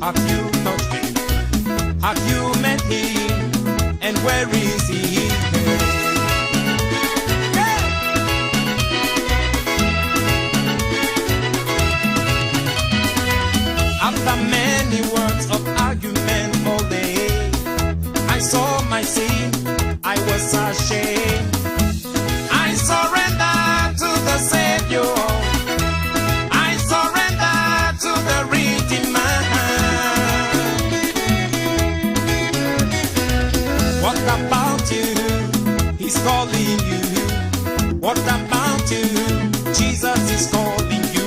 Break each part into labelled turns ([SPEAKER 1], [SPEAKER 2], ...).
[SPEAKER 1] Have you touched him? Have you met him? And where is he? After many words of argument all day, I saw my sin, I was ashamed. I surrender to the Savior, I surrender to the Redeemer. What about you? He's calling you. What about you? Jesus is calling you.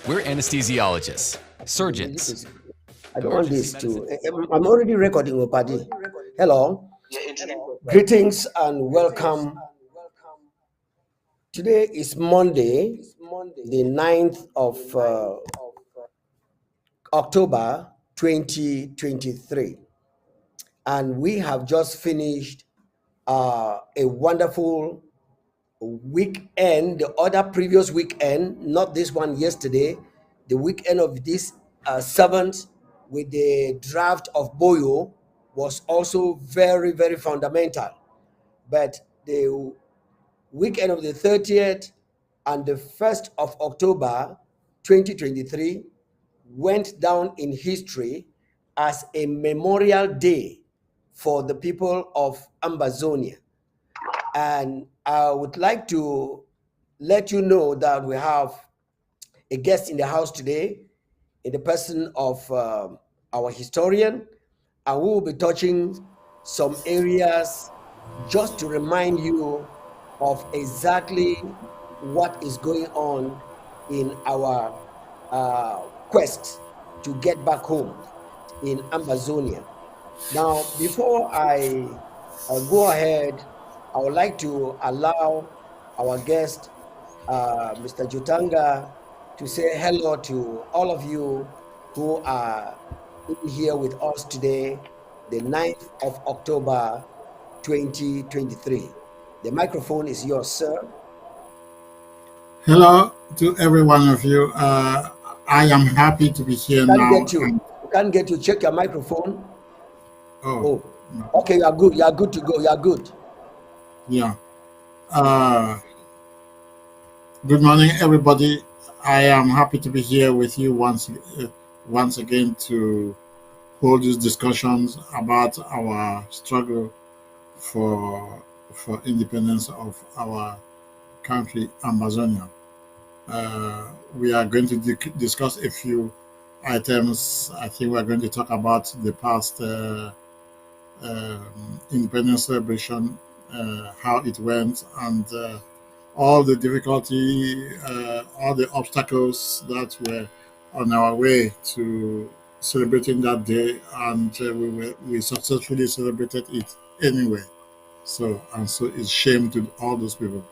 [SPEAKER 2] We're anesthesiologists, surgeons.
[SPEAKER 3] I don't want this to. I'm already recording, Opadi. Hello. Greetings and welcome. Today is Monday, the 9th of October 2023. And we have just finished a wonderful weekend, the other previous weekend, not this one yesterday, the weekend of this 7th with the draft of Boyo was also very, very fundamental. But the weekend of the 30th and the 1st of October 2023 went down in history as a memorial day for the people of Ambazonia. And I would like to let you know that we have a guest in the house today in the person of our historian, and we will be touching some areas just to remind you of exactly what is going on in our quest to get back home in Ambazonia. Now, before I go ahead, I would like to allow our guest, Mr. Jutanga, to say hello to all of you who are in here with us today, the 9th of October 2023. The microphone is yours, sir.
[SPEAKER 4] Hello to every one of you. I am happy to be here
[SPEAKER 3] Can't
[SPEAKER 4] now.
[SPEAKER 3] get you. Can't get you. Check your microphone.
[SPEAKER 4] Oh,
[SPEAKER 3] no. Okay, you are good. You are good to go. You are good.
[SPEAKER 4] Yeah. Good morning, everybody. I am happy to be here with you once again to hold these discussions about our struggle for independence of our country, Amazonia. We are going to discuss a few items. I think we are going to talk about the past independence celebration, how it went, and all the difficulty, all the obstacles that were on our way to celebrating that day, and we successfully celebrated it anyway. So it's shame to all those people.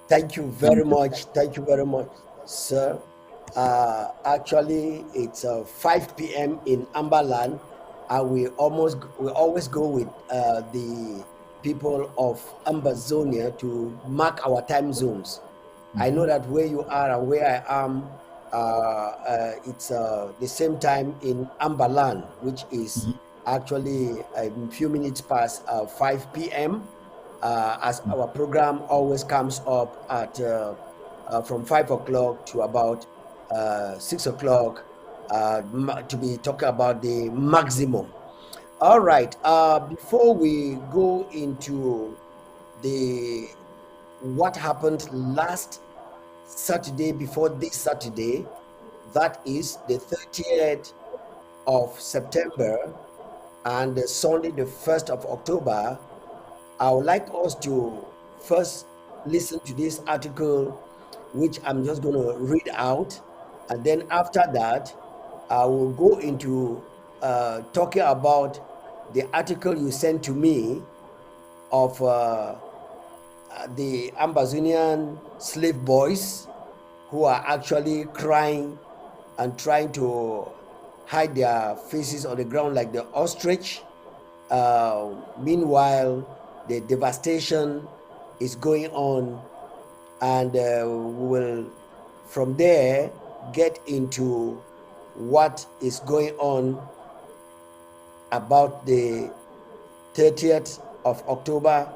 [SPEAKER 3] Thank you very much. Thank you very much, sir. Actually, it's 5 p.m. in Ambaland, and we always go with the people of Ambazonia to mark our time zones. I know that where you are and where I am, it's the same time in Ambaland, which is actually a few minutes past 5 p.m. As our program always comes up at from 5 o'clock to about 6 o'clock to be talking about the maximum. All right. Before we go into what happened last Saturday before this Saturday, that is the 30th of September and Sunday the 1st of October, I would like us to first listen to this article, which I'm just going to read out. And then after that, I will go into talking about the article you sent to me of the Ambazonian slave boys who are actually crying and trying to hide their faces on the ground like the ostrich. Meanwhile, the devastation is going on, and we will from there get into what is going on about the 30th of October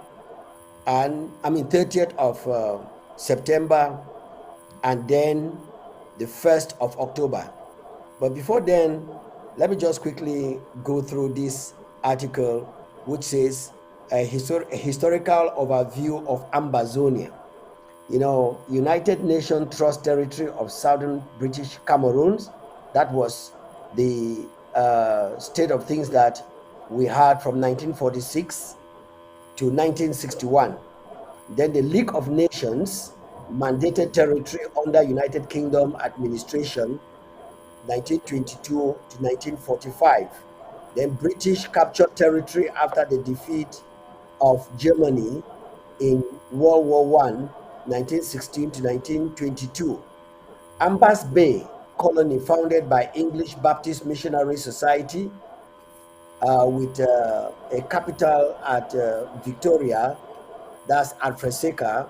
[SPEAKER 3] and 30th of September and then the 1st of October. But before then, let me just quickly go through this article, which says a historical overview of Ambazonia. United Nations Trust Territory of Southern British Cameroons. That was the state of things that we had from 1946 to 1961. Then the League of Nations mandated territory under United Kingdom administration, 1922 to 1945. Then British captured territory after the defeat of Germany in World War I, 1916 to 1922. Ambas Bay colony founded by English Baptist Missionary Society with a capital at Victoria, that's at Freseka,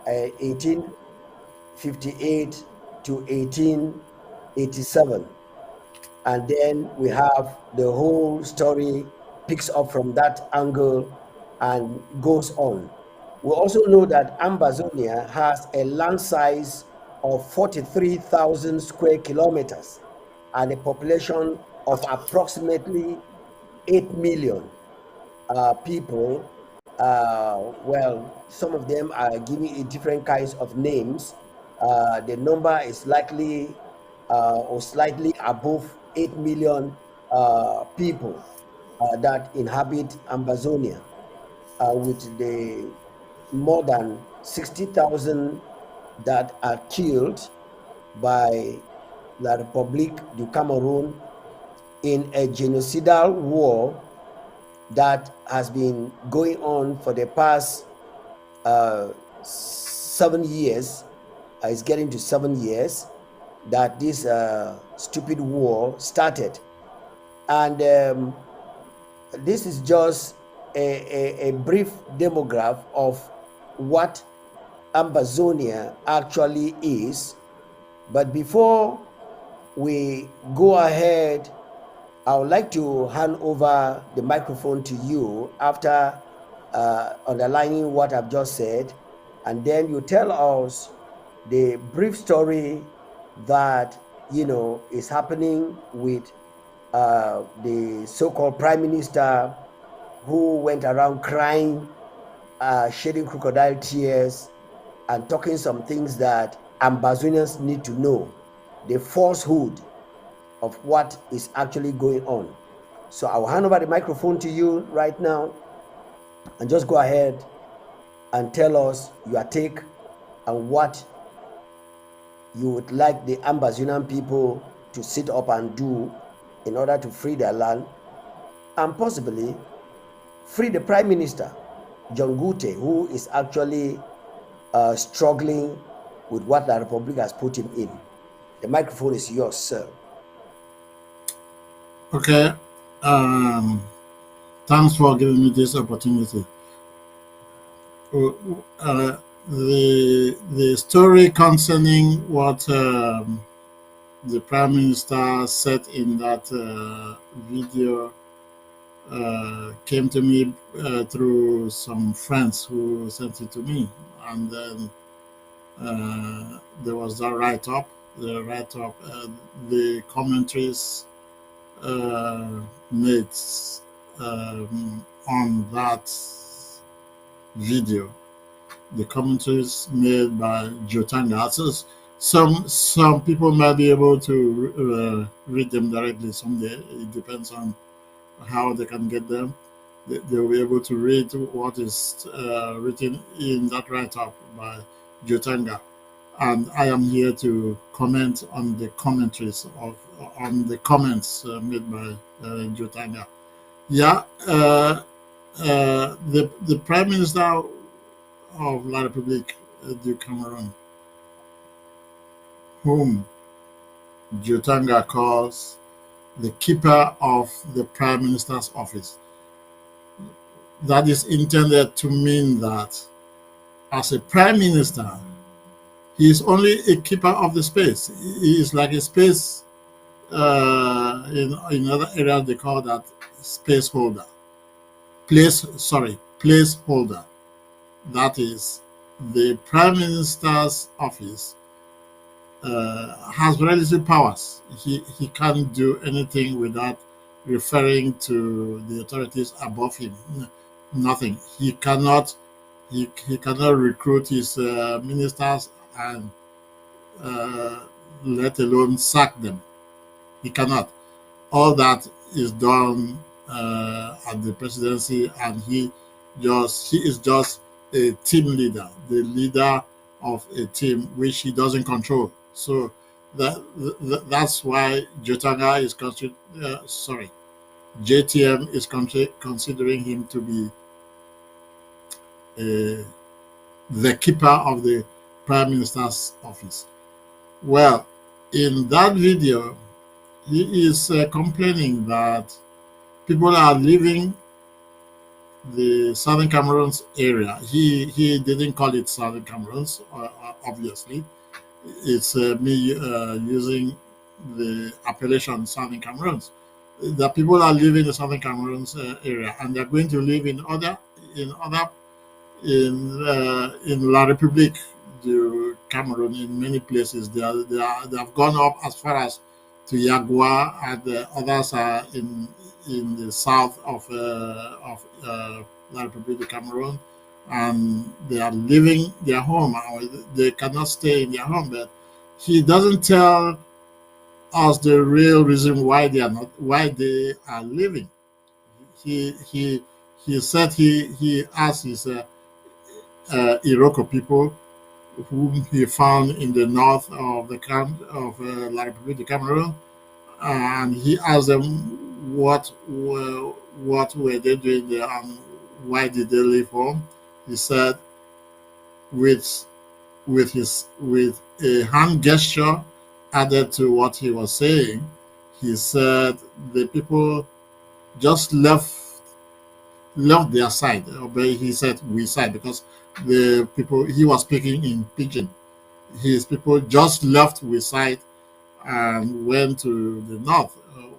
[SPEAKER 3] 1858 to 1887. and then we have the whole story picks up from that angle and goes on. We also know that Ambazonia has a land size of 43,000 square kilometers and a population of approximately 8 million people. Well, some of them are giving it different kinds of names. The number is likely or slightly above 8 million people that inhabit Ambazonia, with the more than 60,000 that are killed by La République du Cameroon in a genocidal war that has been going on for the past 7 years. It's getting to 7 years that this stupid war started. And this is just a brief demograph of what Ambazonia actually is. But before we go ahead, I would like to hand over the microphone to you after underlining what I've just said, and then you tell us the brief story that is happening with the so-called prime minister who went around crying, shedding crocodile tears, and talking some things that Ambazonians need to know, the falsehood of what is actually going on. So I'll hand over the microphone to you right now, and just go ahead and tell us your take and what you would like the Ambazonian people to sit up and do in order to free their land, and possibly free the Prime Minister, John Gute, who is actually struggling with what the Republic has put him in. The microphone is yours, sir.
[SPEAKER 4] Okay. Thanks for giving me this opportunity. The story concerning what the Prime Minister said in that video came to me through some friends who sent it to me, and then there was that write-up. The commentaries made on that video. The commentaries made by Jotanga. So some people might be able to read them directly someday. It depends on how they can get them. They'll be able to read what is written in that write-up by Jotanga. And I am here to comment on the commentaries on the comments made by Jotanga. Yeah, the Prime Minister of La République du Cameroon, whom Jotanga calls the keeper of the Prime Minister's office. That is intended to mean that as a Prime Minister, he is only a keeper of the space. He is like a space, in other areas they call that space holder. Placeholder. That is, the Prime Minister's office has relative powers. He can't do anything without referring to the authorities above him. Nothing. He cannot recruit his ministers and let alone sack them. He cannot. All that is done at the presidency, and he is just a team leader, the leader of a team which he doesn't control. So that's why Jotanga is JTM is considering him to be the keeper of the Prime Minister's office. Well, in that video, he is complaining that people are leaving the Southern Cameroons area. He didn't call it Southern Cameroons, obviously. It's me using the appellation Southern Cameroons. The people are living in the Southern Cameroons area, and they're going to live in La Republique du Cameroon in many places. They have gone up as far as to Yagua, and the others are in the south of La Republique du Cameroon, and they are leaving their home. They cannot stay in their home, but he doesn't tell us the real reason why they are leaving. He said he asked his Iroko people whom he found in the north of the La Republique du Cameroon, and he asked them what were they doing there and why did they leave home. He said with a hand gesture added to what he was saying, he said the people just left their side. But he said we side because the people, he was speaking in pidgin. His people just left we side and went to the north.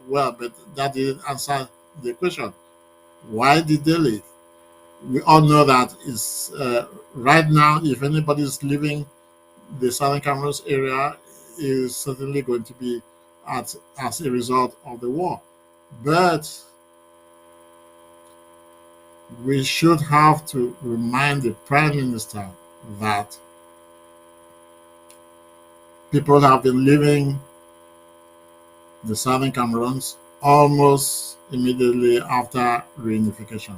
[SPEAKER 4] Well, but that didn't answer the question. Why did they leave? We all know that is right now, if anybody is leaving the Southern Cameroons area, is certainly going to be as a result of the war. But we should have to remind the Prime Minister that people have been leaving the Southern Cameroons almost immediately after reunification.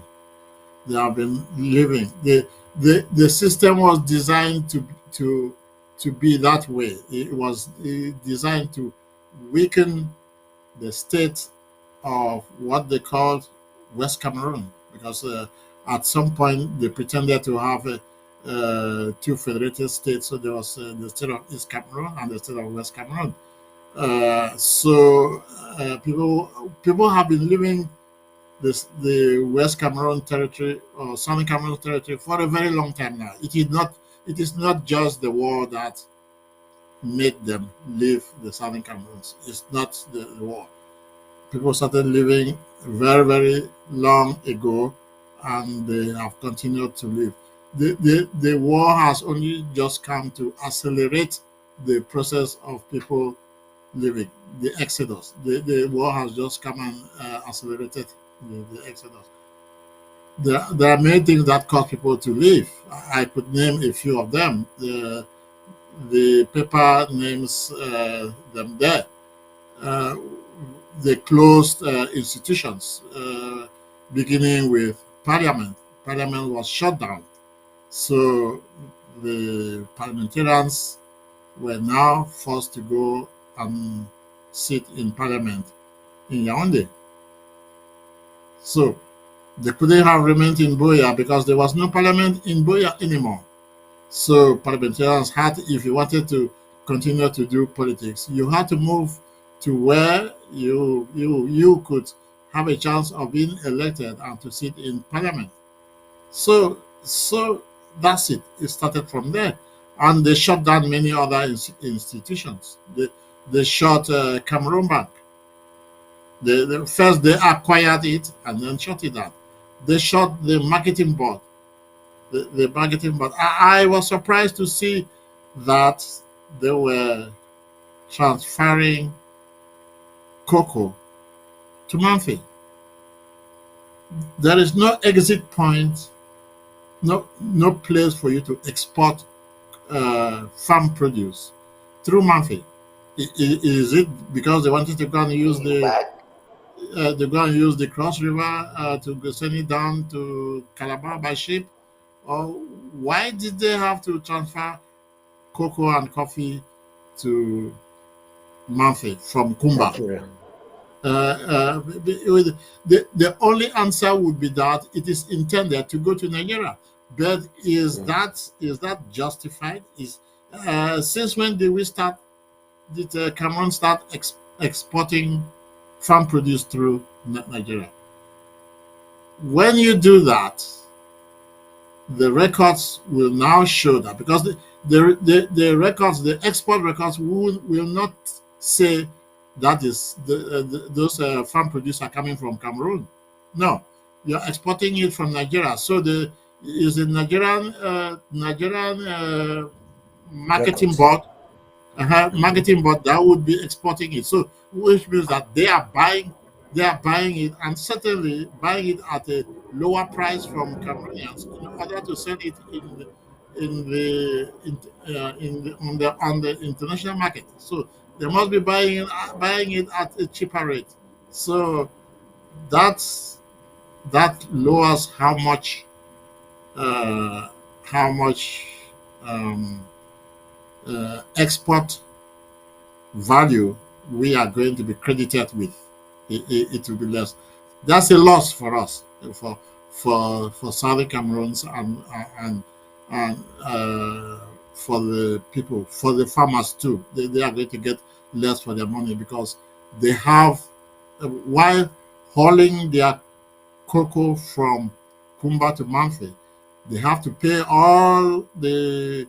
[SPEAKER 4] They have been leaving. The system was designed to be that way. It was designed to weaken the state of what they called West Cameroon, because at some point they pretended to have two federated states. So there was the state of East Cameroon and the state of West Cameroon. People have been living the West Cameroon territory or Southern Cameroon territory for a very long time now. It is not just the war that made them leave the Southern Cameroons. It's not the war. People started living very, very long ago, and they have continued to live. The war has only just come to accelerate the process of people living, the exodus. The war has just come and accelerated the exodus. There are many things that cause people to leave. I could name a few of them. The paper names them there. They closed institutions, beginning with Parliament. Parliament was shut down. So the parliamentarians were now forced to go and sit in Parliament in Yaoundé. So they couldn't have remained in Buea because there was no Parliament in Buea anymore. So parliamentarians had, if you wanted to continue to do politics, you had to move to where you could have a chance of being elected and to sit in Parliament. So that's it. It started from there, and they shut down many other institutions. They shut Cameroon Bank. First they acquired it and then shut it down. They shut the marketing board. The marketing board. I was surprised to see that they were transferring cocoa to Manfi. There is no exit point, no place for you to export farm produce through Manfi. Is it because they wanted to go and use the Cross River to send it down to Calabar by ship? Or why did they have to transfer cocoa and coffee to Manfi from Kumba? The only answer would be that it is intended to go to Nigeria. But is that justified? Since when did Cameroon start exporting farm produce through Nigeria? When you do that, the records will now show that, because the records, the export records will not say that is those farm produce are coming from Cameroon. No, you're exporting it from Nigeria. So the is the Nigerian marketing
[SPEAKER 3] Records.
[SPEAKER 4] board, marketing board that would be exporting it. So which means that they are buying it, and certainly buying it at a lower price from Cameroonians in order to sell it on the international market. So they must be buying it at a cheaper rate. So that's that lowers uh, how much um, export value we are going to be credited with. It will be less. That's a loss for us, for Southern Cameroons and for the people, for the farmers too. They are going to get less for their money because they have, while hauling their cocoa from Kumba to Manfe, they have to pay all the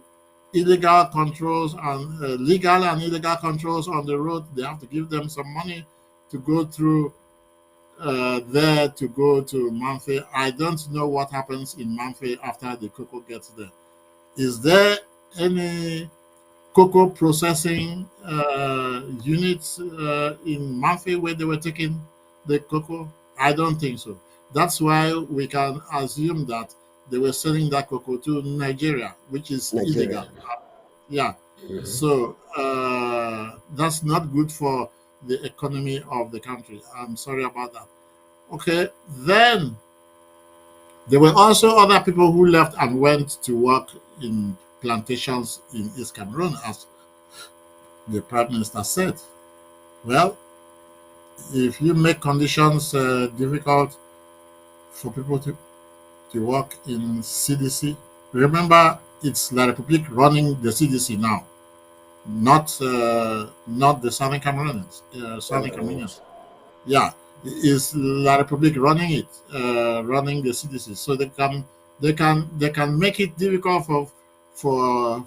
[SPEAKER 4] illegal controls and legal and illegal controls on the road. They have to give them some money to go through there to go to Manfe. I don't know what happens in Manfe after the cocoa gets there. Is there any cocoa processing units in Manfe where they were taking the cocoa? I don't think so. That's why we can assume that they were selling that cocoa to Nigeria, which is illegal.
[SPEAKER 3] Nigeria.
[SPEAKER 4] Yeah. So that's not good for the economy of the country. I'm sorry about that. Okay. Then there were also other people who left and went to work in plantations in East Cameroon, as the Prime Minister said. Well, if you make conditions difficult for people to work in CDC, remember it's La Republique running the CDC now, not the Southern Cameroonians. Southern Cameroonians, yeah, is La Republique running it, running the CDC, so they can make it difficult for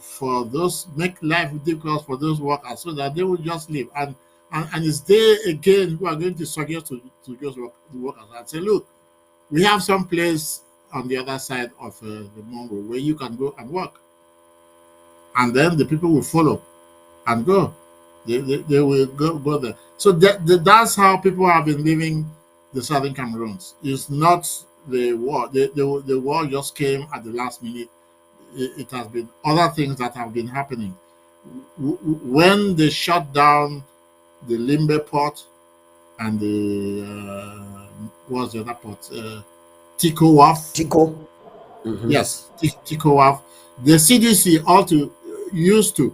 [SPEAKER 4] those, make life difficult for those workers, so that they will just leave, and it's they again who are going to suggest to just the workers and say, look, we have some place on the other side of the Mongo where you can go and work, and then the people will follow and go. They will go there. So that's how people have been living the Southern Cameroons. It's not the war. The war just came at the last minute. It has been other things that have been happening. When they shut down the Limbe port and the what's the other port? Tico Wharf.
[SPEAKER 3] Tico.
[SPEAKER 4] Yes, Tico Wharf. The CDC also used to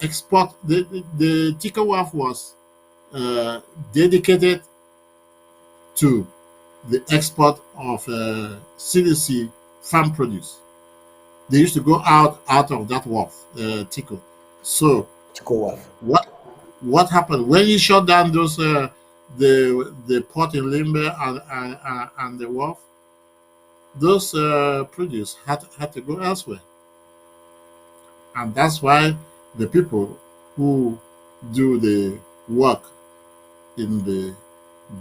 [SPEAKER 4] export. The Tico Wharf was dedicated to the export of CDC farm produce. They used to go out of that wharf, Tico. So
[SPEAKER 3] Tico Wharf.
[SPEAKER 4] What happened when you shut down those the port in Limbe and the wharf? Those produce had to go elsewhere, and that's why the people who do the work in the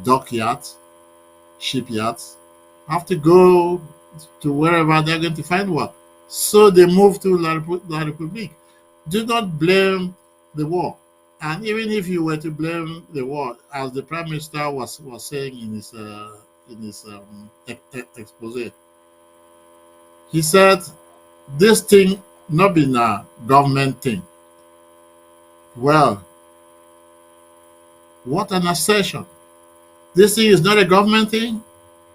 [SPEAKER 4] dockyards, shipyards, have to go to wherever they're going to find work. So they move to La Republique. Do not blame the war. And even if you were to blame the war, as the Prime Minister was saying in his expose, he said this thing not been a government thing. Well, what an assertion! This thing is not a government thing.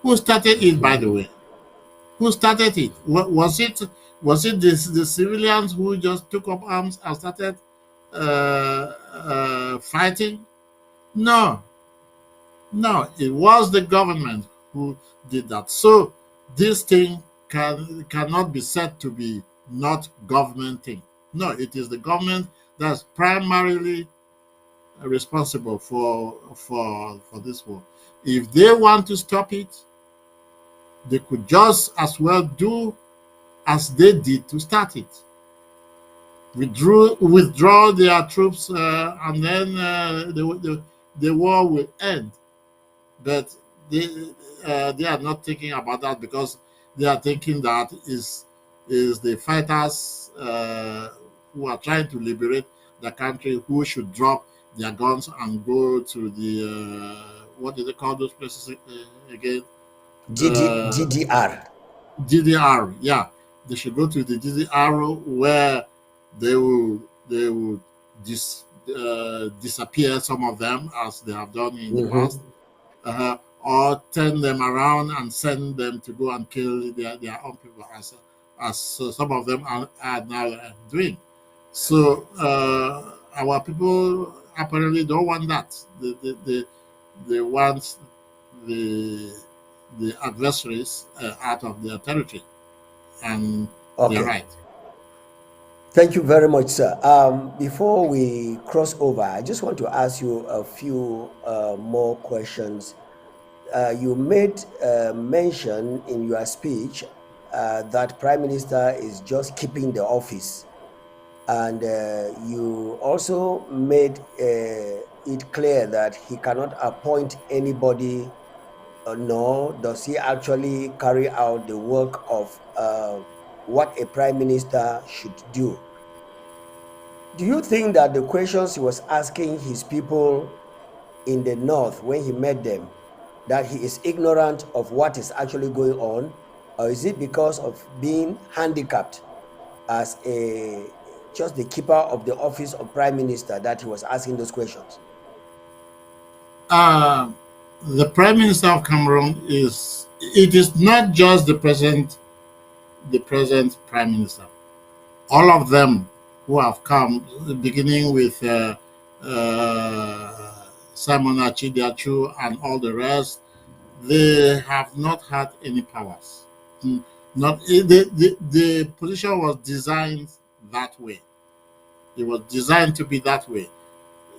[SPEAKER 4] Who started it, by the way? Who started it? Was it the civilians who just took up arms and started fighting? No, it was the government who did that. So this thing cannot be said to be not government thing. No, it is the government that's primarily responsible for this war. If they want to stop it, they could just as well do as they did to start it. withdraw their troops, and then the war will end. But they are not thinking about that, because they are thinking that is the fighters who are trying to liberate the country who should drop their guns and go to the what do they call those places again?
[SPEAKER 3] DDR.
[SPEAKER 4] DDR. Yeah, they should go to the DDR, where they will disappear some of them, as they have done in the past, or turn them around and send them to go and kill their own people, as some of them are now doing. So our people apparently don't want that. They want the adversaries out of their territory, and they're right.
[SPEAKER 3] Thank you very much, sir. Before we cross over, I just want to ask you a few more questions. You made mention in your speech that Prime Minister is just keeping the office, and you also made it clear that he cannot appoint anybody, nor does he actually carry out the work of what a Prime Minister should do. Do you think that the questions he was asking his people in the north when he met them, that he is ignorant of what is actually going on, or is it because of being handicapped as just the keeper of the office of Prime Minister that he was asking those questions?
[SPEAKER 4] The Prime Minister of Cameroon is not just the present Prime Minister. All of them who have come, beginning with Simon Achidiachu and all the rest, they have not had any powers. The position was designed that way. It was designed to be that way.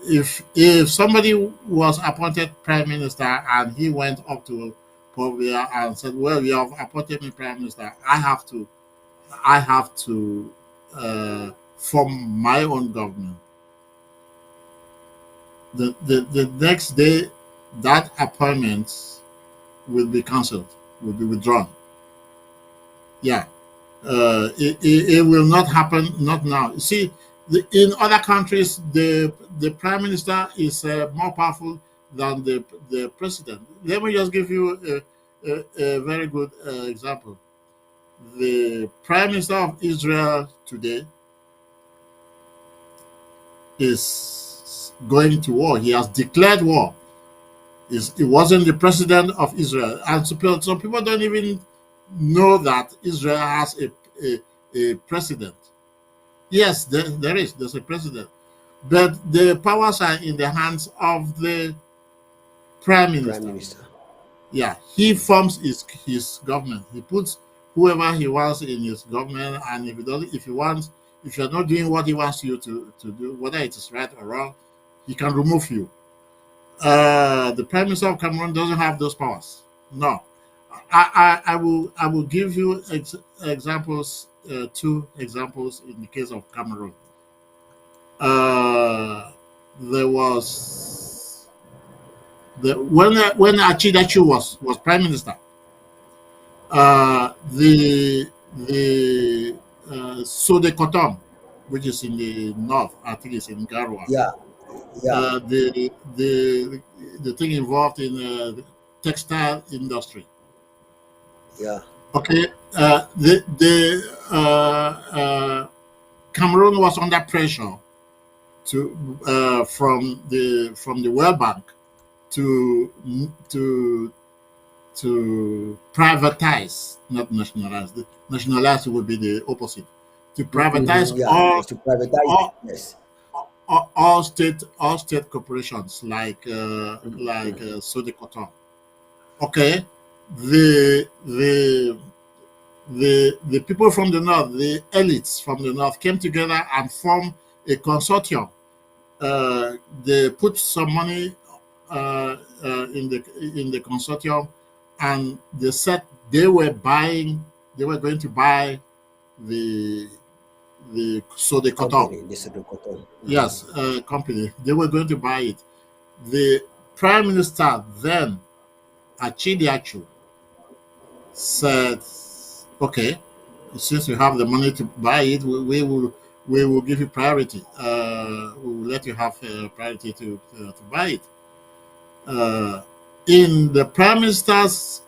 [SPEAKER 4] If somebody was appointed Prime Minister and he went up to Povia and said, "Well, you have appointed me Prime Minister. I have to form my own government." The next day, that appointment will be cancelled, will be withdrawn. Yeah, it will not happen. Not now. You see, in other countries, the Prime Minister is more powerful than the president. Let me just give you a very good example. The Prime Minister of Israel today is going to war. He has declared war. He wasn't the president of Israel, and some people don't even know that Israel has a president. Yes, there's a president, but the powers are in the hands of the Prime Minister. Yeah, he forms his government. He puts whoever he wants in his government, and if you're not doing what he wants you to do, whether it is right or wrong, he can remove you. The Prime Minister of Cameroon doesn't have those powers. No. I will give you examples, two examples in the case of Cameroon. There was when Achidachu was Prime Minister, the Sode Cotton, which is in the north, I think it's in Garoua.
[SPEAKER 3] Yeah.
[SPEAKER 4] The thing involved in the textile industry.
[SPEAKER 3] Yeah.
[SPEAKER 4] Okay. Cameroon was under pressure from the World Bank to privatize, not nationalize. The nationalize would be the opposite. To privatize all state corporations like Sode Cotton. Okay, the people from the north, the elites from the north, came together and formed a consortium. They put some money in the consortium, and they said they were going to buy the so they cut off.
[SPEAKER 3] Company, this is the cotton.
[SPEAKER 4] Yes, company. They were going to buy it. The prime minister then, Achidiachu, said, "Okay, since you have the money to buy it, we will give you priority. We will let you have priority to buy it." In the prime minister's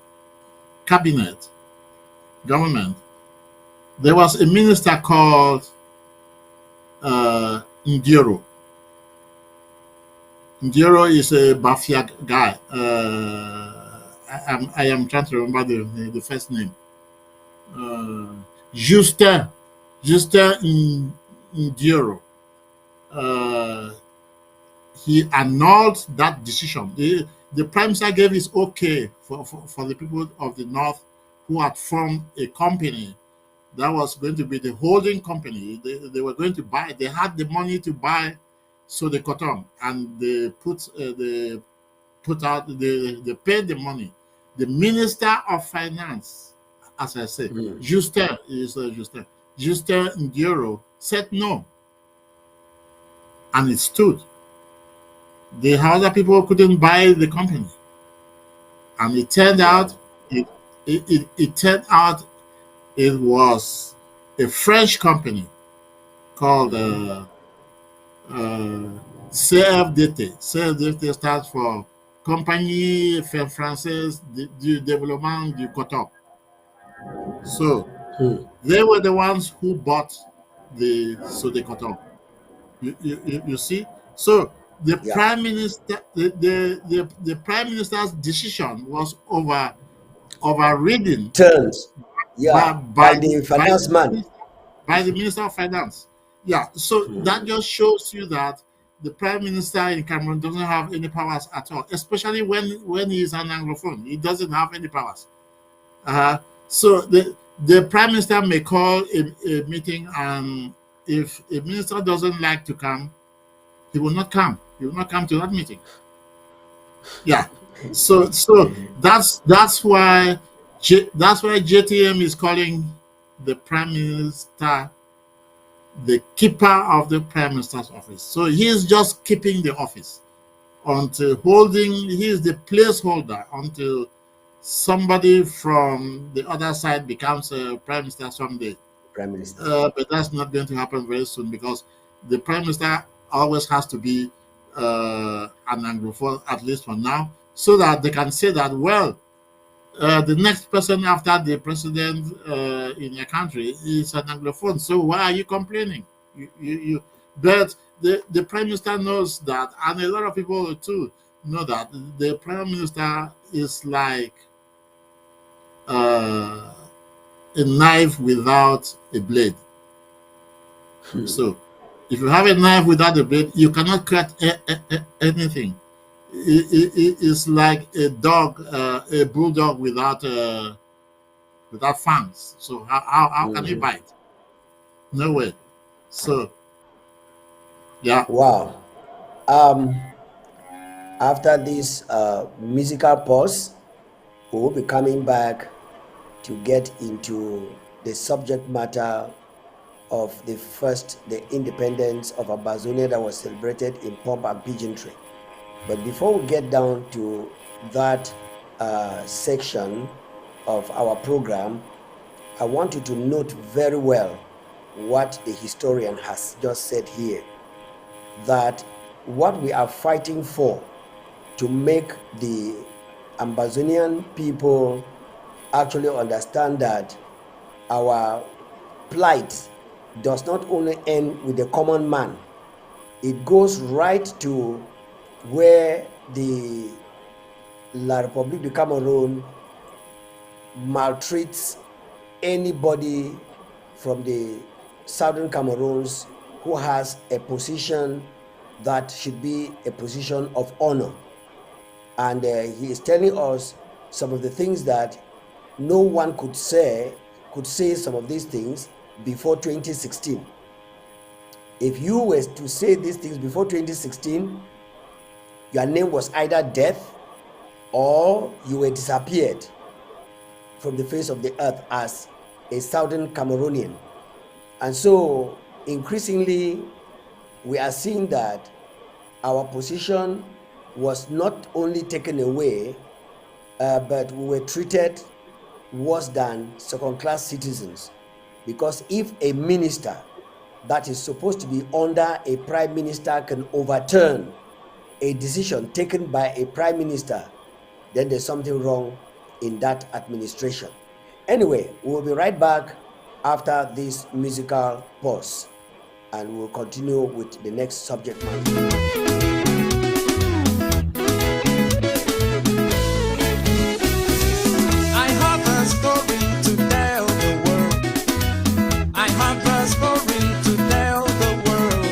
[SPEAKER 4] cabinet, government, there was a minister called Ndioro. Ndioro is a Bafia guy. I am trying to remember the first name. Justin Ndioro. He annulled that decision. The prime minister gave his okay for the people of the north who had formed a company that was going to be the holding company. They were going to buy. They had the money to buy, so they cut on, and they paid the money. The minister of finance, as I said, Justin Ndioro said no, and it stood. The other people couldn't buy the company, and it turned out it was a French company called CFDT. CFDT stands for Compagnie Française du Développement du Coton. So they were the ones who bought the Coton. You see? So the prime minister, the prime minister's decision was overridden
[SPEAKER 3] Terms. By the finance man.
[SPEAKER 4] By the minister of finance. Yeah. So that just shows you that the prime minister in Cameroon doesn't have any powers at all, especially when he is an Anglophone. He doesn't have any powers. So the prime minister may call a meeting, and if a minister doesn't like to come, he will not come. He will not come to that meeting. Yeah. So that's why JTM is calling the prime minister the keeper of the prime minister's office. So he is just keeping the office until he is the placeholder until somebody from the other side becomes a prime minister someday.
[SPEAKER 3] Prime minister.
[SPEAKER 4] But that's not going to happen very soon, because the prime minister always has to be an Anglophone, at least for now, so that they can say that, well, the next person after the president in your country is an Anglophone. So why are you complaining? But the prime minister knows that, and a lot of people too know that the prime minister is like a knife without a blade. So if you have a knife without a blade, you cannot cut anything. It is like a dog, a bulldog without fangs. So how can he bite? No way. So yeah.
[SPEAKER 3] Wow. After this musical pause, we will be coming back to get into the subject matter of the independence of Ambazonia that was celebrated in pomp and pageantry. But before we get down to that section of our program, I want you to note very well what the historian has just said here, that what we are fighting for, to make the Ambazonian people actually understand that our plight does not only end with the common man, it goes right to where the La République du Cameroon maltreats anybody from the southern Cameroons who has a position that should be a position of honor. And he is telling us some of the things that no one could say some of these things before 2016. If you were to say these things before 2016, your name was either death or you were disappeared from the face of the earth as a southern Cameroonian. And so increasingly, we are seeing that our position was not only taken away, but we were treated worse than second-class citizens. Because if a minister that is supposed to be under a prime minister can overturn a decision taken by a prime minister, then there's something wrong in that administration. Anyway, we'll be right back after this musical pause, and we'll continue with the next subject matter.
[SPEAKER 1] I have a story to tell the world. I have a story to tell the world.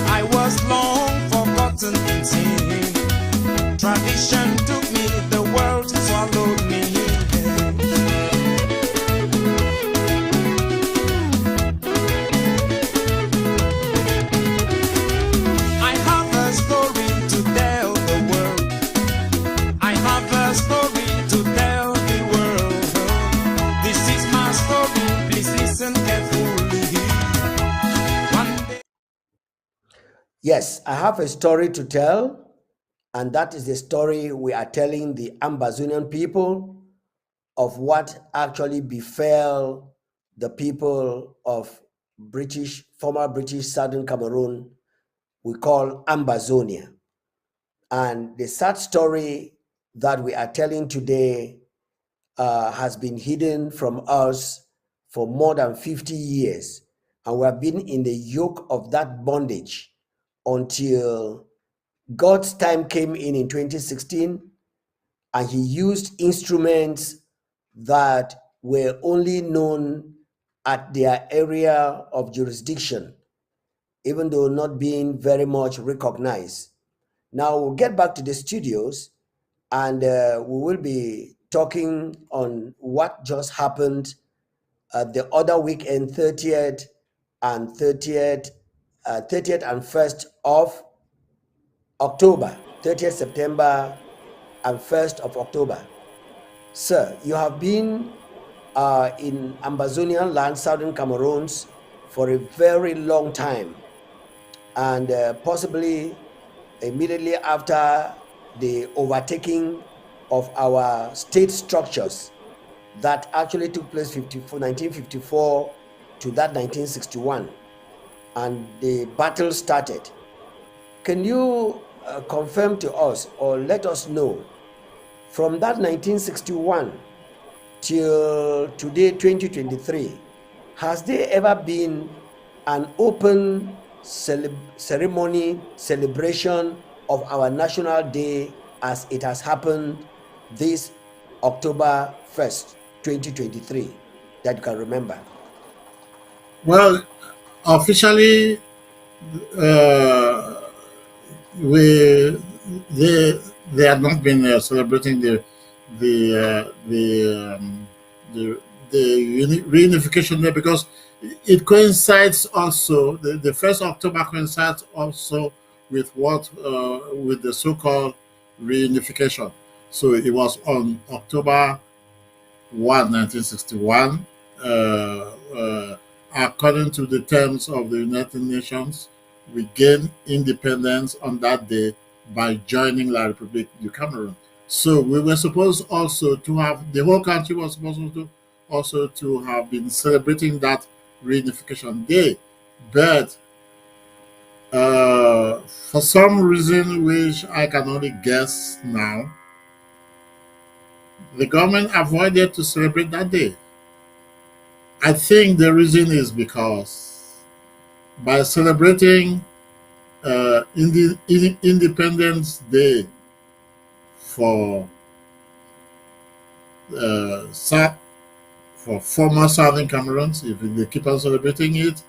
[SPEAKER 1] I was long forgotten in sin. Tradition took me, the world swallowed me. I have a story to tell the world. I have a story to tell the world. This is my story, please listen carefully. One day.
[SPEAKER 3] Yes, I have a story to tell, and that is the story we are telling the Ambazonian people of what actually befell the people of former British Southern Cameroon, we call Ambazonia. And the sad story that we are telling today has been hidden from us for more than 50 years. And we have been in the yoke of that bondage until God's time came in 2016, and he used instruments that were only known at their area of jurisdiction, even though not being very much recognized. Now we'll get back to the studios, and we will be talking on what just happened the other weekend, 30th and 1st of October, 30th September and 1st of October. Sir, you have been in Ambazonian land, Southern Cameroons, for a very long time, and possibly immediately after the overtaking of our state structures that actually took place 1954 to that 1961, and the battle started. Can you confirm to us or let us know, from that 1961 till today, 2023, has there ever been an open celebration of our National Day as it has happened this October 1st, 2023, that you can remember?
[SPEAKER 4] Well, officially, they have not been celebrating the reunification day, because it coincides also, the 1st October coincides also with with the so-called reunification. So it was on October 1, 1961, according to the terms of the United Nations. We gained independence on that day by joining La République du Cameroon. So we were supposed also to have, the whole country was supposed to also to have been celebrating that reunification day. But for some reason, which I can only guess now, the government avoided to celebrate that day. I think the reason is because by celebrating Independence Day for former Southern Cameroons, if they keep on celebrating it,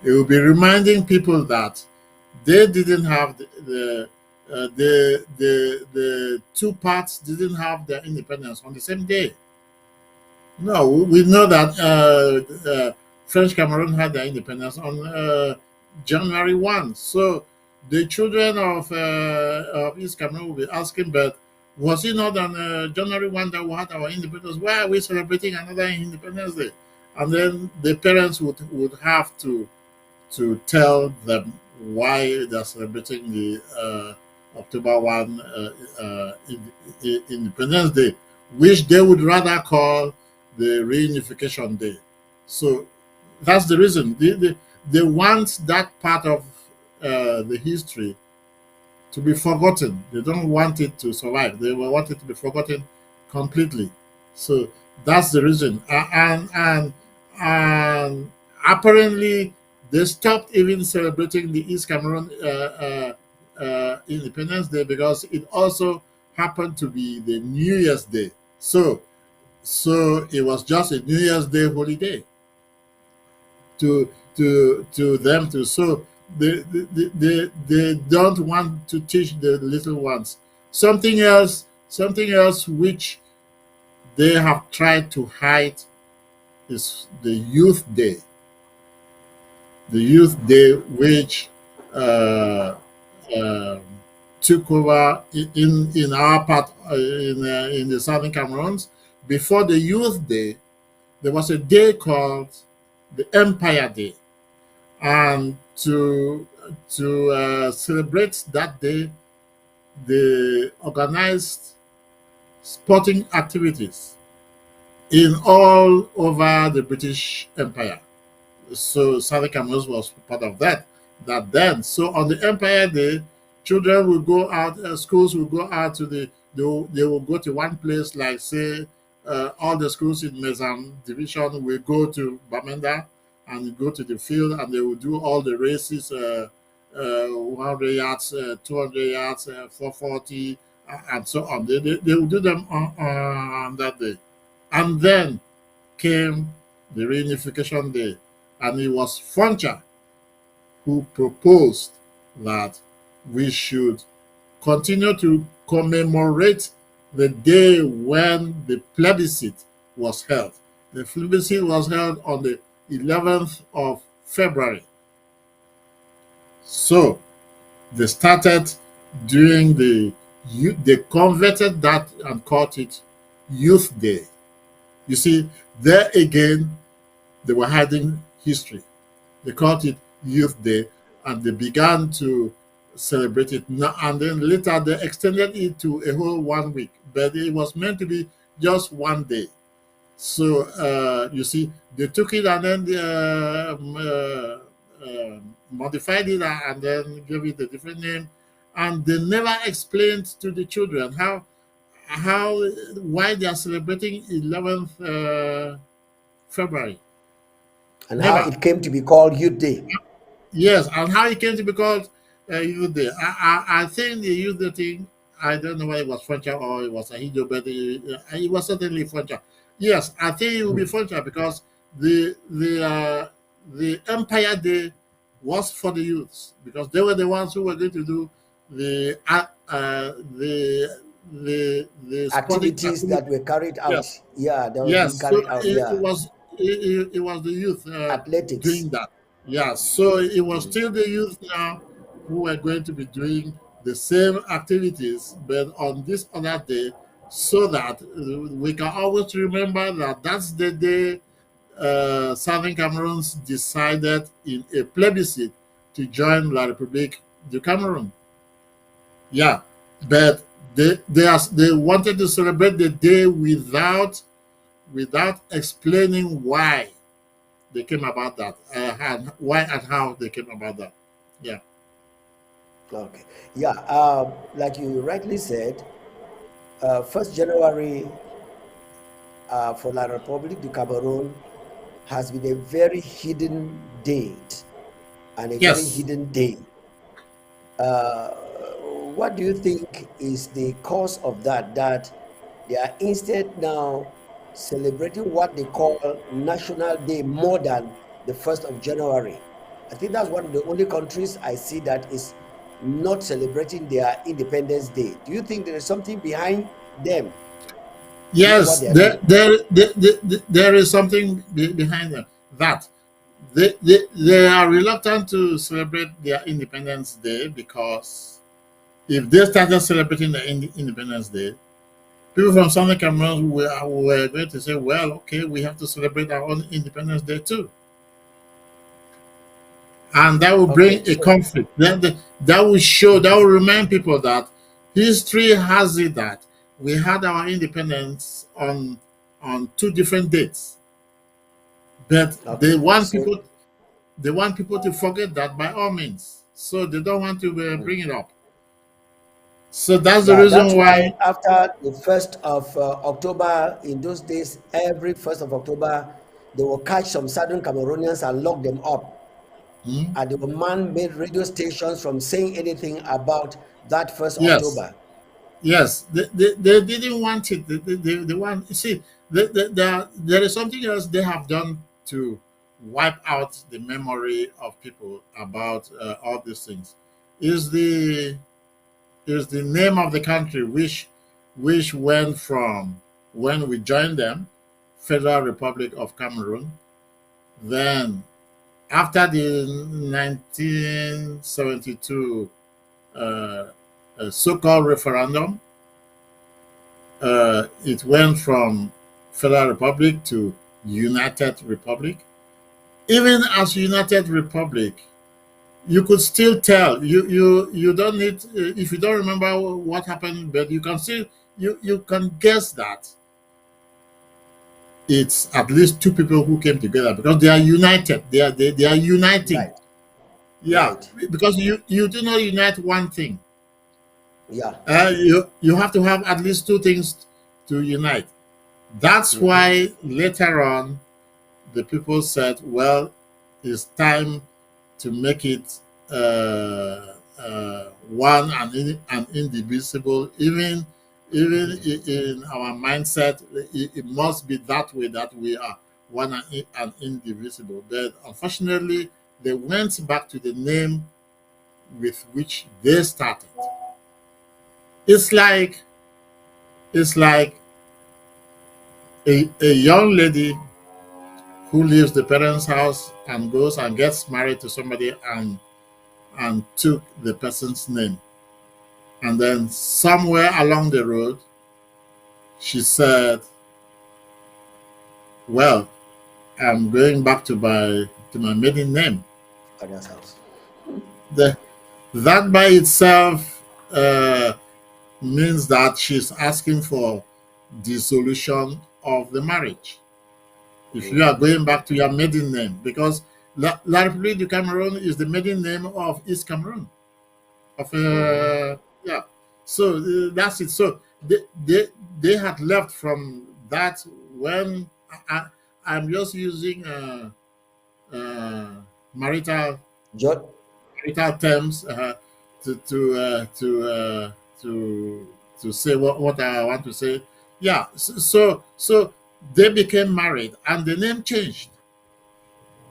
[SPEAKER 4] it will be reminding people that they didn't have the two parts didn't have their independence on the same day. No, we know that French Cameroon had their independence on January 1. So the children of East Cameroon will be asking, but was it not on January 1 that we had our independence? Why are we celebrating another Independence Day? and then the parents would have to tell them why they're celebrating the October 1 Independence Day, which they would rather call the Reunification Day. So that's the reason. They want that part of the history to be forgotten. They don't want it to survive. They want it to be forgotten completely. So that's the reason. And apparently they stopped even celebrating the East Cameroon Independence Day because it also happened to be the New Year's Day. So it was just a New Year's Day holiday to them too. So they don't want to teach the little ones something else which they have tried to hide is the Youth Day. The Youth Day, which took over in our part in the Southern Cameroons. Before the Youth Day, there was a day called the Empire Day, and to celebrate that day, they organized sporting activities in all over the British Empire. So Southern Cameroon was part of that then. So on the Empire Day, children will go out, schools will go out to they will go to one place, like say all the schools in Mezam division will go to Bamenda and go to the field, and they will do all the races, 100 yards, 200 yards, 440, and so on. They will do them on that day. And then came the Reunification Day, and it was Foncha who proposed that we should continue to commemorate the day when the plebiscite was held. The plebiscite was held on the 11th of February. So they started doing they converted that and called it Youth Day. You see, there again, they were hiding history. They called it Youth Day, and they began to celebrate it. And then later they extended it to a whole 1 week, but it was meant to be just one day. So you see, they took it and then modified it and then gave it a different name, and they never explained to the children why they are celebrating 11th February.
[SPEAKER 3] And how it came to be called Youth Day.
[SPEAKER 4] Yes, and how it came to be called Youth Day. I think the Youth Day thing, I don't know whether it was Foncha or it was Ahijo, but it was certainly Foncha. Yes, I think it will be Foncha because the Empire Day was for the youths, because they were the ones who were going to do the
[SPEAKER 3] activities that were carried out.
[SPEAKER 4] Yes.
[SPEAKER 3] Yeah, that
[SPEAKER 4] Yes,
[SPEAKER 3] carried
[SPEAKER 4] so
[SPEAKER 3] out.
[SPEAKER 4] it was the youth
[SPEAKER 3] Athletics
[SPEAKER 4] doing that. Yeah, so it was still the youth now who were going to be doing the same activities, but on this other day, so that we can always remember that that's the day Southern Cameroons decided in a plebiscite to join La République du Cameroon. Yeah, but they wanted to celebrate the day without explaining why they came about that, and why and how they came about that. Yeah.
[SPEAKER 3] Okay. Yeah. Like you rightly said, 1st January for La République du Cameroon has been a very hidden date and a very hidden day. What do you think is the cause of that? That they are instead now celebrating what they call National Day more than the 1st of January. I think that's one of the only countries I see that is not celebrating their Independence Day. Do you think there is something behind them?
[SPEAKER 4] Yes, there is something behind them. That they are reluctant to celebrate their Independence Day, because if they started celebrating the Independence Day, People from Southern Cameroon were going to say, well, okay, we have to celebrate our own Independence Day too. And that will bring
[SPEAKER 3] Okay,
[SPEAKER 4] a
[SPEAKER 3] so
[SPEAKER 4] conflict. That will show, that will remind people that history has it that we had our independence on two different dates. But
[SPEAKER 3] okay, so
[SPEAKER 4] they want people to forget that by all means. So they don't want to bring it up. So that's the
[SPEAKER 3] yeah, that's
[SPEAKER 4] reason
[SPEAKER 3] why
[SPEAKER 4] why.
[SPEAKER 3] after the 1st of October, in those days, every 1st of October, they will catch some Southern Cameroonians and lock them up.
[SPEAKER 4] Hmm?
[SPEAKER 3] And they will man-made radio stations from saying anything about that first
[SPEAKER 4] Yes,
[SPEAKER 3] October.
[SPEAKER 4] yes, they didn't want it. They want, you see, there is something else they have done to wipe out the memory of people about all these things. Is the name of the country which went from when we joined them, Federal Republic of Cameroon. Then after the 1972 uh, so-called referendum, it went from Federal Republic to United Republic. Even as United Republic, you could still tell. You don't need, if you don't remember what happened, but you can still, you can guess that it's at least two people who came together because they are united. They are uniting.
[SPEAKER 3] Right,
[SPEAKER 4] Yeah,
[SPEAKER 3] right.
[SPEAKER 4] because you do not unite one thing.
[SPEAKER 3] Yeah.
[SPEAKER 4] You have to have at least two things to unite. That's
[SPEAKER 3] Mhm.
[SPEAKER 4] why later on the people said, well, it's time to make it one and indivisible. Even in our mindset, it must be that way, that we are one and indivisible. But unfortunately, they went back to the name with which they started. It's like it's like a young lady who leaves the parents' house and goes and gets married to somebody and took the person's name. And then somewhere along the road, she said, well, I'm going back to my maiden name.
[SPEAKER 3] Father's house.
[SPEAKER 4] The, that by itself means that she's asking for dissolution of the marriage. If you are going back to your maiden name, because La République du Cameroun is the maiden name of East Cameroon. Of yeah, so that's it. So they had left from that when I'm just using marital
[SPEAKER 3] Jo-
[SPEAKER 4] terms to to uh, to uh, to to say what I want to say. Yeah, so they became married and the name changed.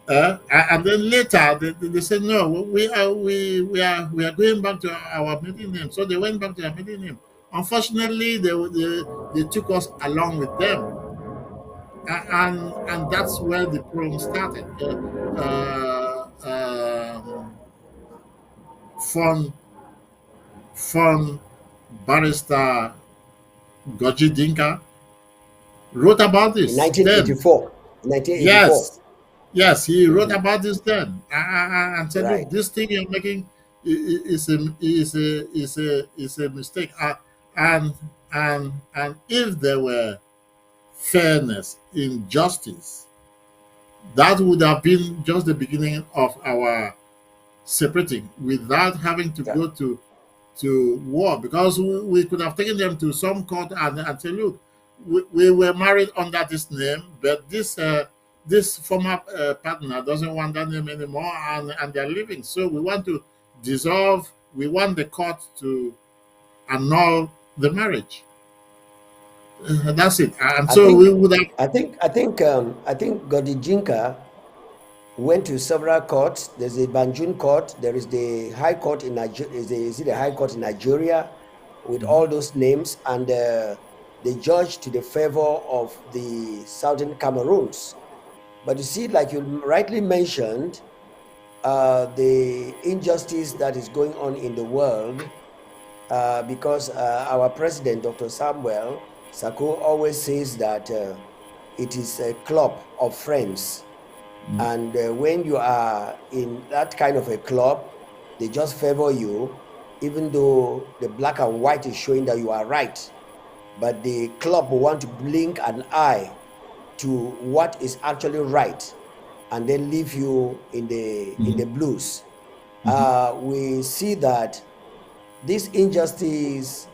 [SPEAKER 4] And then later they said no, we are going back to our maiden name. So they went back to their maiden name. Unfortunately, they took us along with them, and that's where the problem started. From from barrister Goji Dinka wrote about
[SPEAKER 3] in
[SPEAKER 4] this then.
[SPEAKER 3] 1984. 1984.
[SPEAKER 4] Yes, he wrote
[SPEAKER 3] Mhm.
[SPEAKER 4] about this then, and said, "Look,
[SPEAKER 3] Right.
[SPEAKER 4] this thing you're making is a mistake." And if there were fairness in justice, that would have been just the beginning of our separating, without having to
[SPEAKER 3] Yeah.
[SPEAKER 4] go to war, because we could have taken them to some court and say, look, we were married under this name, but this former partner doesn't want that name anymore, and they're leaving. So we want to dissolve. We want the court to annul the marriage. That's it. And
[SPEAKER 3] I
[SPEAKER 4] so we
[SPEAKER 3] think
[SPEAKER 4] would have.
[SPEAKER 3] I think Godi Jinka went to several courts. There's a Banjul court. There is the High Court in Nigeria. Is it the High Court in Nigeria with all those names? And they judged to the favor of the Southern Cameroons. But you see, like you rightly mentioned, the injustice that is going on in the world, because our president, Dr. Samuel, Sako always says that it is a club of friends. And when you are in that kind of a club, they just favor you, even though the black and white is showing that you are right. But the club will want to blink an eye to what is actually right, and then leave you in the blues. We see that this injustice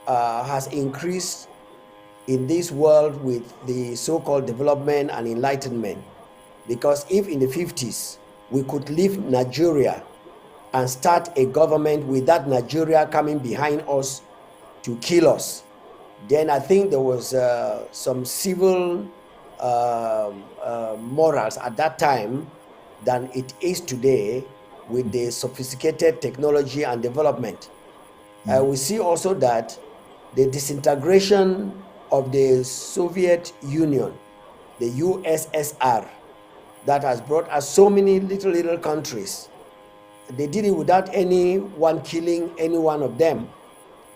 [SPEAKER 3] has increased in this world with the so-called development and enlightenment. Because if in the 50s we could leave Nigeria and start a government with that Nigeria coming behind us to kill us, then I think there was some civil morals at that time than it is today with the sophisticated technology and development. We see also that the disintegration of the Soviet Union, the USSR, that has brought us so many little countries. They did it without anyone killing any one of them,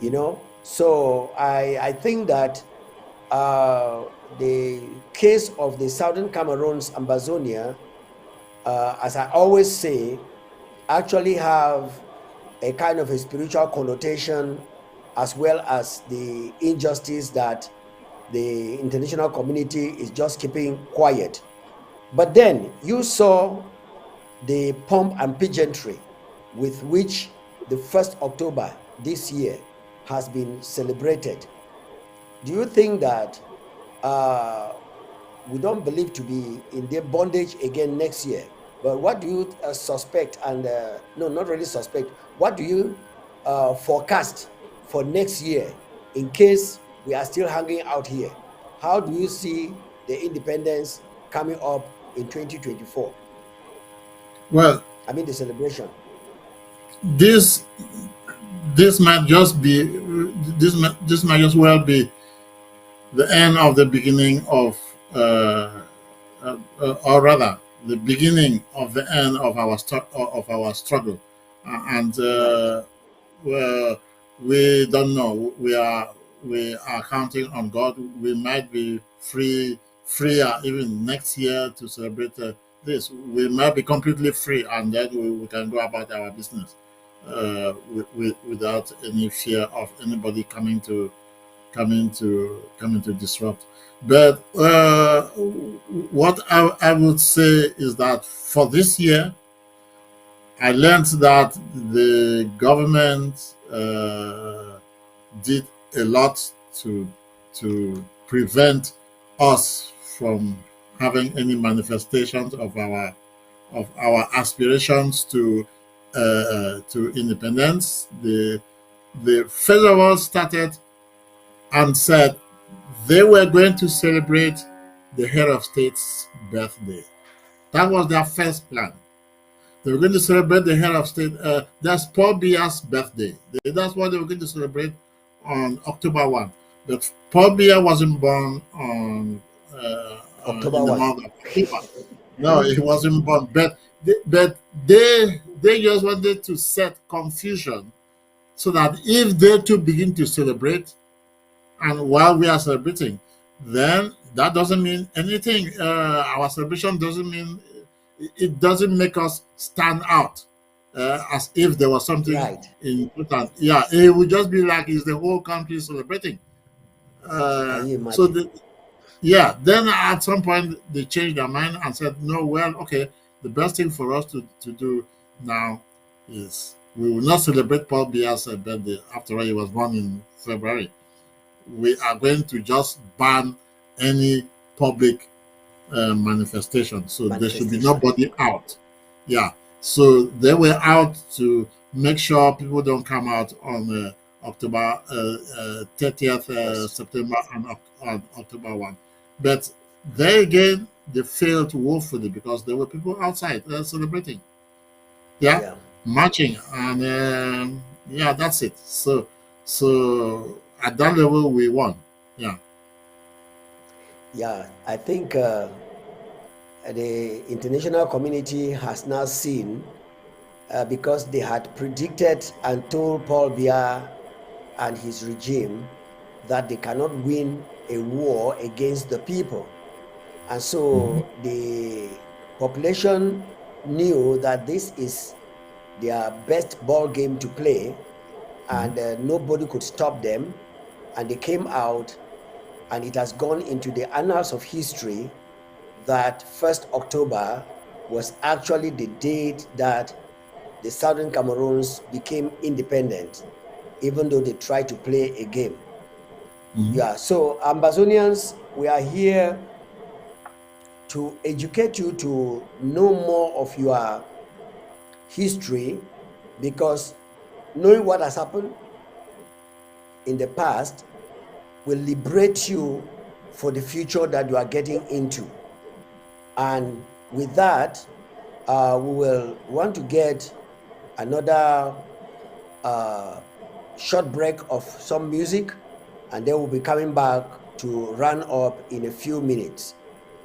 [SPEAKER 3] you know. So I think that the case of the Southern Cameroon's Ambazonia, as I always say, actually have a kind of a spiritual connotation, as well as the injustice that the international community is just keeping quiet. But then you saw the pomp and pageantry with which the 1st October this year has been celebrated. Do you think that we don't believe to be in their bondage again next year? But what do you suspect, and no, not really suspect, what do you forecast for next year in case we are still hanging out here? How do you see the independence coming up in 2024?
[SPEAKER 4] Well,
[SPEAKER 3] I mean the celebration.
[SPEAKER 4] this might just be this might as well be the end of the beginning of or rather the beginning of the end of our struggle, and well, we don't know. We are counting on God. We might be freer even next year to celebrate this. We might be completely free, and then we can go about our business without any fear of anybody coming to disrupt. But what I would say is that for this year, I learned that the government did a lot to prevent us from having any manifestations of our aspirations to independence. The federal started and said they were going to celebrate the head of state's birthday. That was their first plan. They were going to celebrate the head of state. That's Paul Biya's birthday. That's what they were going to celebrate on October 1. But Paul Biya wasn't born on
[SPEAKER 3] October
[SPEAKER 4] in the
[SPEAKER 3] 1.
[SPEAKER 4] month of October. No, he wasn't born. But they just wanted to set confusion so that if they too begin to celebrate, and while we are celebrating, then that doesn't mean anything. Our celebration doesn't mean, it doesn't make us stand out as if there was something
[SPEAKER 3] Right.
[SPEAKER 4] important. Yeah, it would just be like it's the whole country celebrating.
[SPEAKER 3] Can you
[SPEAKER 4] So
[SPEAKER 3] imagine?
[SPEAKER 4] then at some point they changed their mind and said, no, well, okay, the best thing for us to do now is we will not celebrate Paul Biya's birthday. After all, he was born in February. We are going to just ban any public manifestation. So there should be nobody out. Yeah. So they were out to make sure people don't come out on October 30th, September, and on October 1. But there again, they failed woefully because there were people outside celebrating. Yeah, marching, and yeah, that's it. So at that level, we won. Yeah.
[SPEAKER 3] Yeah, I think the international community has now seen, because they had predicted and told Paul Biya and his regime that they cannot win a war against the people. And so the population knew that this is their best ball game to play, and nobody could stop them. And they came out, and it has gone into the annals of history that 1st October was actually the date that the Southern Cameroons became independent, even though they tried to play a game. Yeah, so Ambazonians, we are here to educate you to know more of your history, because knowing what has happened in the past will liberate you for the future that you are getting into. And with that, we will want to get another short break of some music, and then we'll be coming back to run up in a few minutes.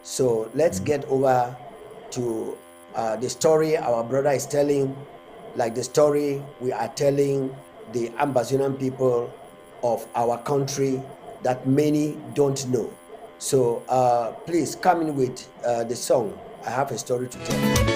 [SPEAKER 3] So let's get over to the story our brother is telling, like the story we are telling the Ambazonian people of our country that many don't know. So please come in with the song, I Have a Story to Tell.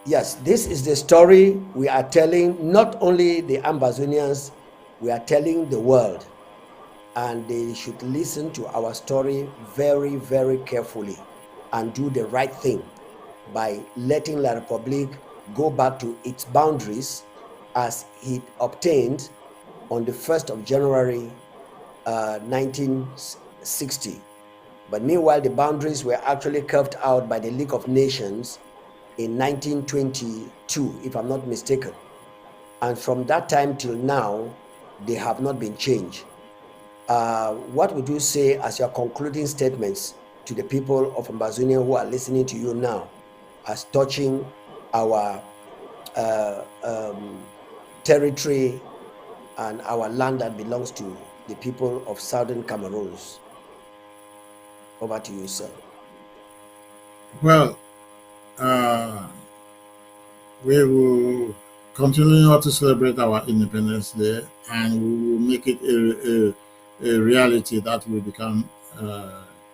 [SPEAKER 3] Yes, this is the story we are telling not only the Ambazonians, we are telling the world. And they should listen to our story very, very carefully and do the right thing by letting La Republique go back to its boundaries as it obtained on the 1st of January 1960. But meanwhile, the boundaries were actually carved out by the League of Nations in 1922, if I'm not mistaken. And from that time till now, they have not been changed. What would you say as your concluding statements to the people of Ambazonia who are listening to you now, as touching our territory and our land that belongs to the people of Southern Cameroons? Over to you, sir.
[SPEAKER 4] Well, we will continue to celebrate our Independence Day, and we will make it a reality that we become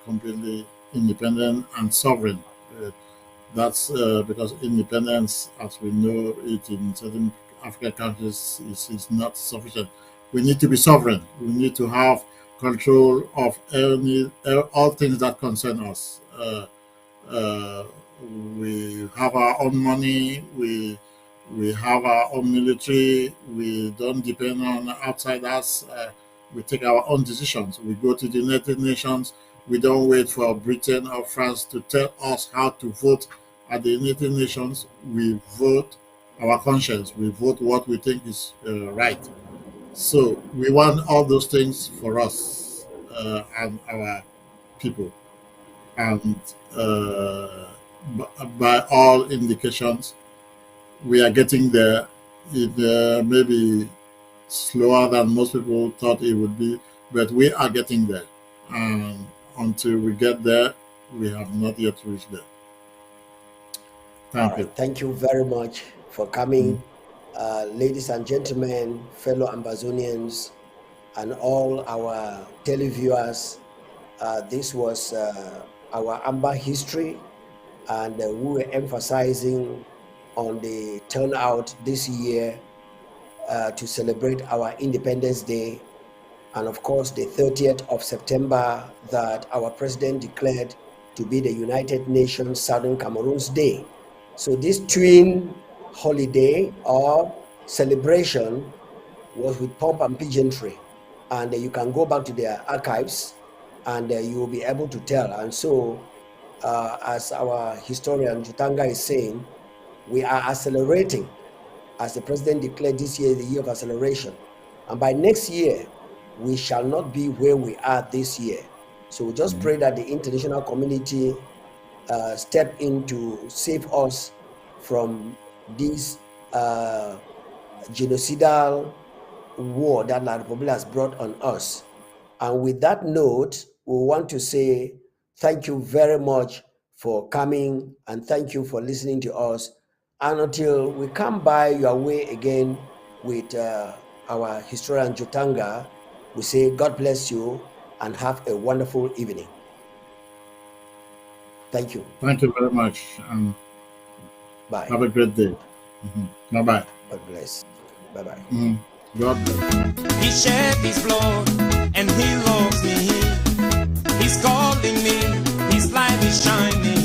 [SPEAKER 4] completely independent and sovereign. That's because independence, as we know it in certain African countries, is not sufficient. We need to be sovereign. We need to have control of all things that concern us. We have our own money. We have our own military. We don't depend on outsiders. We take our own decisions. We go to the United Nations. We don't wait for Britain or France to tell us how to vote at the United Nations. We vote our conscience. We vote what we think is right. So we want all those things for us and our people. And by all indications, we are getting there. It maybe slower than most people thought it would be, but we are getting there. And until we get there, we have not yet reached there. Thank you.
[SPEAKER 3] Thank you very much for coming. Ladies and gentlemen, fellow Ambazonians, and all our televiewers, this was our Amba history, and we were emphasizing on the turnout this year to celebrate our Independence Day, and of course the 30th of September that our president declared to be the United Nations Southern Cameroons Day. So this twin holiday or celebration was with pomp and pageantry, and you can go back to their archives and you will be able to tell. And so as our historian Jutanga is saying, we are accelerating, as the president declared this year, the year of acceleration, and by next year we shall not be where we are this year. So we just pray that the international community step in to save us from this genocidal war that La Republic has brought on us. And with that note, we want to say thank you very much for coming, and thank you for listening to us. And until we come by your way again with our historian Jotanga, we say God bless you and have a wonderful evening. Thank you.
[SPEAKER 4] Thank you very much. And
[SPEAKER 3] Bye.
[SPEAKER 4] have a great day. Bye-bye.
[SPEAKER 3] God bless. Bye-bye.
[SPEAKER 4] God bless.
[SPEAKER 1] He shed his blood and he loves me. He's calling me, his light is shining.